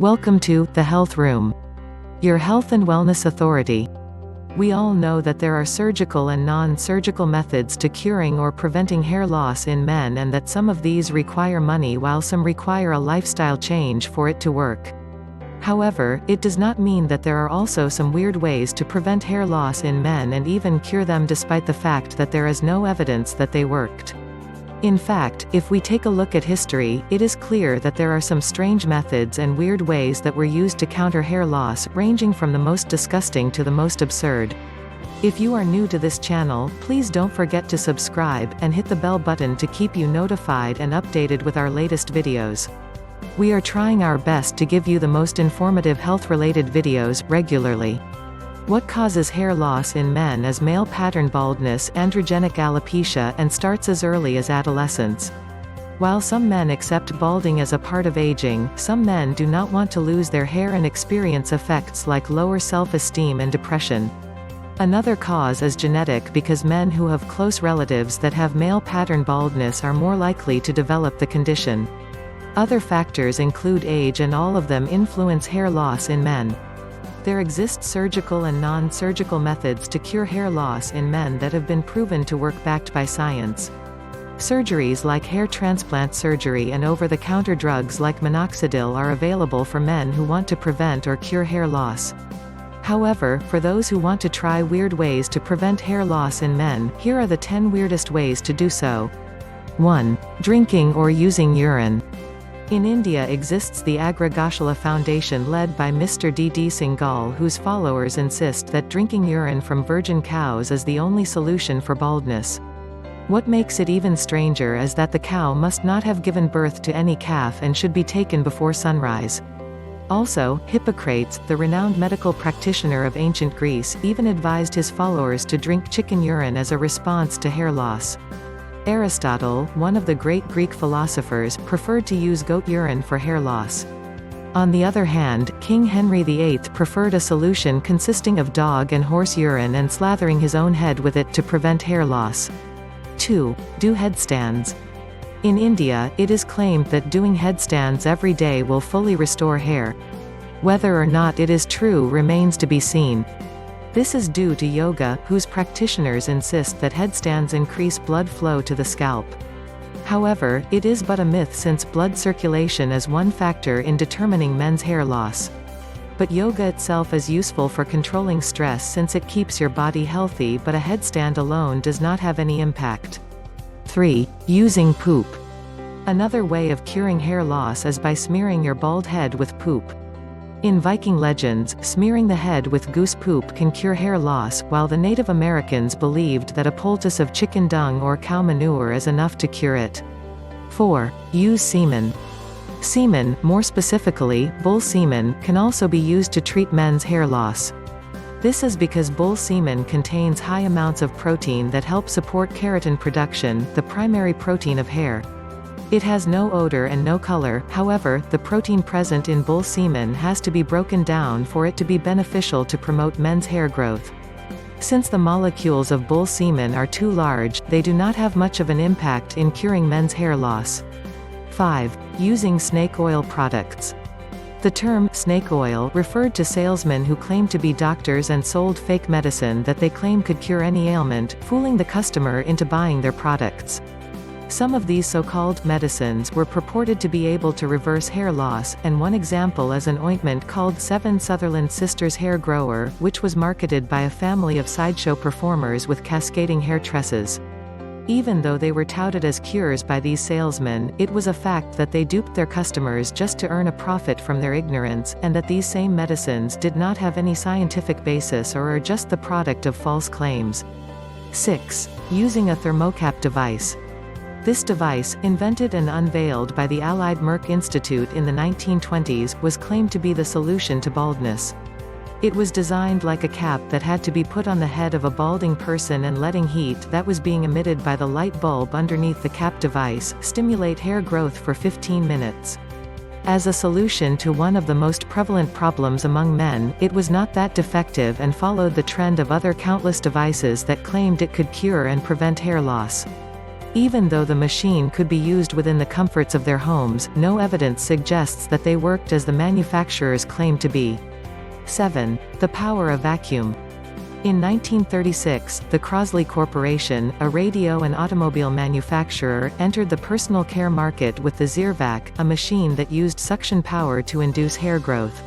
Welcome to The Health Room, your health and wellness authority. We all know that there are surgical and non-surgical methods to curing or preventing hair loss in men, and that some of these require money while some require a lifestyle change for it to work. However, it does not mean that there are also some weird ways to prevent hair loss in men and even cure them, despite the fact that there is no evidence that they worked. In fact, if we take a look at history, it is clear that there are some strange methods and weird ways that were used to counter hair loss, ranging from the most disgusting to the most absurd. If you are new to this channel, please don't forget to subscribe, and hit the bell button to keep you notified and updated with our latest videos. We are trying our best to give you the most informative health-related videos, regularly. What causes hair loss in men is male pattern baldness, androgenic alopecia, and starts as early as adolescence. While some men accept balding as a part of aging, some men do not want to lose their hair and experience effects like lower self-esteem and depression. Another cause is genetic, because men who have close relatives that have male pattern baldness are more likely to develop the condition. Other factors include age, and all of them influence hair loss in men. There exist surgical and non-surgical methods to cure hair loss in men that have been proven to work, backed by science. Surgeries like hair transplant surgery and over-the-counter drugs like minoxidil are available for men who want to prevent or cure hair loss. However, for those who want to try weird ways to prevent hair loss in men, here are the 10 weirdest ways to do so. 1. Drinking or using urine. In India exists the Agra Goshala Foundation led by Mr. D.D. Singhal, whose followers insist that drinking urine from virgin cows is the only solution for baldness. What makes it even stranger is that the cow must not have given birth to any calf and should be taken before sunrise. Also, Hippocrates, the renowned medical practitioner of ancient Greece, even advised his followers to drink chicken urine as a response to hair loss. Aristotle, one of the great Greek philosophers, preferred to use goat urine for hair loss. On the other hand, King Henry VIII preferred a solution consisting of dog and horse urine and slathering his own head with it to prevent hair loss. 2. Do headstands. In India, it is claimed that doing headstands every day will fully restore hair. Whether or not it is true remains to be seen. This is due to yoga, whose practitioners insist that headstands increase blood flow to the scalp. However, it is but a myth, since blood circulation is one factor in determining men's hair loss. But yoga itself is useful for controlling stress, since it keeps your body healthy, but a headstand alone does not have any impact. 3. Using poop. Another way of curing hair loss is by smearing your bald head with poop. In Viking legends, smearing the head with goose poop can cure hair loss, while the Native Americans believed that a poultice of chicken dung or cow manure is enough to cure it. 4. Use semen. Semen, more specifically, bull semen, can also be used to treat men's hair loss. This is because bull semen contains high amounts of protein that help support keratin production, the primary protein of hair. It has no odor and no color. However, the protein present in bull semen has to be broken down for it to be beneficial to promote men's hair growth. Since the molecules of bull semen are too large, they do not have much of an impact in curing men's hair loss. 5. Using snake oil products. The term snake oil referred to salesmen who claimed to be doctors and sold fake medicine that they claim could cure any ailment, fooling the customer into buying their products. Some of these so-called medicines were purported to be able to reverse hair loss, and one example is an ointment called Seven Sutherland Sisters Hair Grower, which was marketed by a family of sideshow performers with cascading hair tresses. Even though they were touted as cures by these salesmen, it was a fact that they duped their customers just to earn a profit from their ignorance, and that these same medicines did not have any scientific basis or are just the product of false claims. 6. Using a thermocap device. This device, invented and unveiled by the Allied Merck Institute in the 1920s, was claimed to be the solution to baldness. It was designed like a cap that had to be put on the head of a balding person, and letting heat that was being emitted by the light bulb underneath the cap device stimulate hair growth for 15 minutes. As a solution to one of the most prevalent problems among men, it was not that defective and followed the trend of other countless devices that claimed it could cure and prevent hair loss. Even though the machine could be used within the comforts of their homes, no evidence suggests that they worked as the manufacturers claimed to be. 7. The power of vacuum. In 1936, the Crosley Corporation, a radio and automobile manufacturer, entered the personal care market with the Zervac, a machine that used suction power to induce hair growth.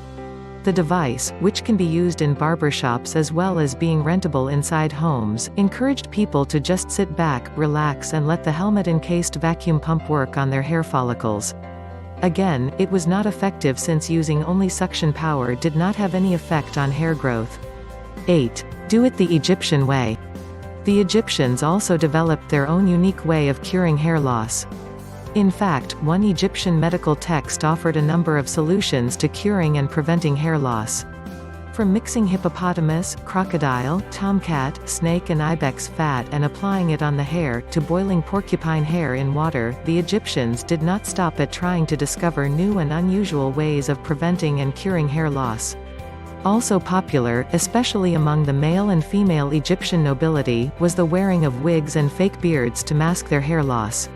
The device, which can be used in barbershops as well as being rentable inside homes, encouraged people to just sit back, relax and let the helmet-encased vacuum pump work on their hair follicles. Again, it was not effective since using only suction power did not have any effect on hair growth. 8. Do it the Egyptian way. The Egyptians also developed their own unique way of curing hair loss. In fact, one Egyptian medical text offered a number of solutions to curing and preventing hair loss. From mixing hippopotamus, crocodile, tomcat, snake and ibex fat and applying it on the hair, to boiling porcupine hair in water, the Egyptians did not stop at trying to discover new and unusual ways of preventing and curing hair loss. Also popular, especially among the male and female Egyptian nobility, was the wearing of wigs and fake beards to mask their hair loss.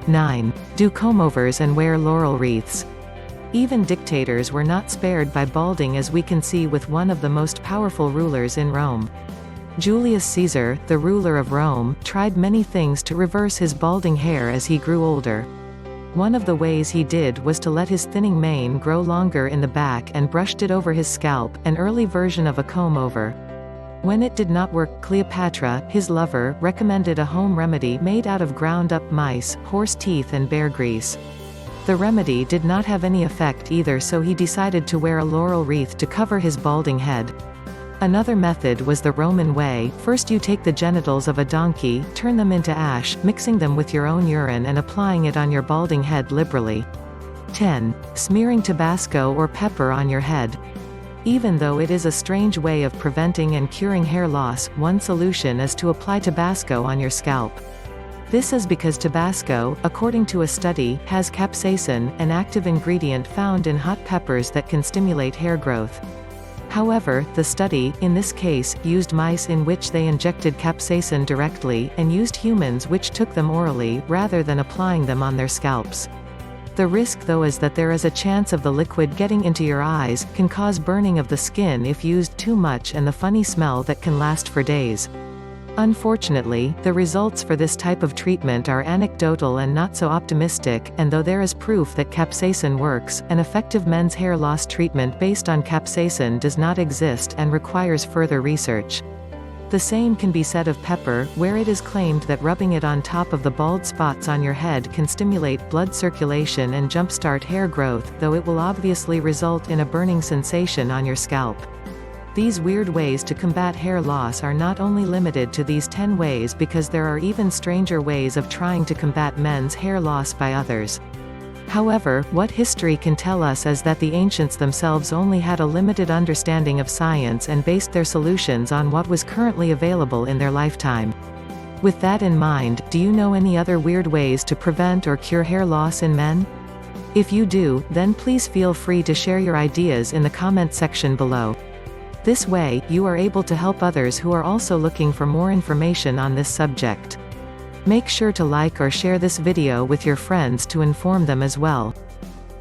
9. Do comb-overs and wear laurel wreaths. Even dictators were not spared by balding, as we can see with one of the most powerful rulers in Rome. Julius Caesar, the ruler of Rome, tried many things to reverse his balding hair as he grew older. One of the ways he did was to let his thinning mane grow longer in the back and brushed it over his scalp, an early version of a comb-over. When it did not work, Cleopatra, his lover, recommended a home remedy made out of ground-up mice, horse teeth and bear grease. The remedy did not have any effect either, so he decided to wear a laurel wreath to cover his balding head. Another method was the Roman way. First you take the genitals of a donkey, turn them into ash, mixing them with your own urine and applying it on your balding head liberally. 10. Smearing Tabasco or pepper on your head. Even though it is a strange way of preventing and curing hair loss, one solution is to apply Tabasco on your scalp. This is because Tabasco, according to a study, has capsaicin, an active ingredient found in hot peppers that can stimulate hair growth. However, the study, in this case, used mice in which they injected capsaicin directly, and used humans which took them orally, rather than applying them on their scalps. The risk though is that there is a chance of the liquid getting into your eyes, can cause burning of the skin if used too much, and the funny smell that can last for days. Unfortunately, the results for this type of treatment are anecdotal and not so optimistic, and though there is proof that capsaicin works, an effective men's hair loss treatment based on capsaicin does not exist and requires further research. The same can be said of pepper, where it is claimed that rubbing it on top of the bald spots on your head can stimulate blood circulation and jumpstart hair growth, though it will obviously result in a burning sensation on your scalp. These weird ways to combat hair loss are not only limited to these 10 ways, because there are even stranger ways of trying to combat men's hair loss by others. However, what history can tell us is that the ancients themselves only had a limited understanding of science and based their solutions on what was currently available in their lifetime. With that in mind, do you know any other weird ways to prevent or cure hair loss in men? If you do, then please feel free to share your ideas in the comment section below. This way, you are able to help others who are also looking for more information on this subject. Make sure to like or share this video with your friends to inform them as well.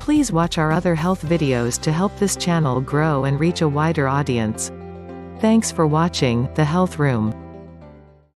Please watch our other health videos to help this channel grow and reach a wider audience. Thanks for watching The Health Room.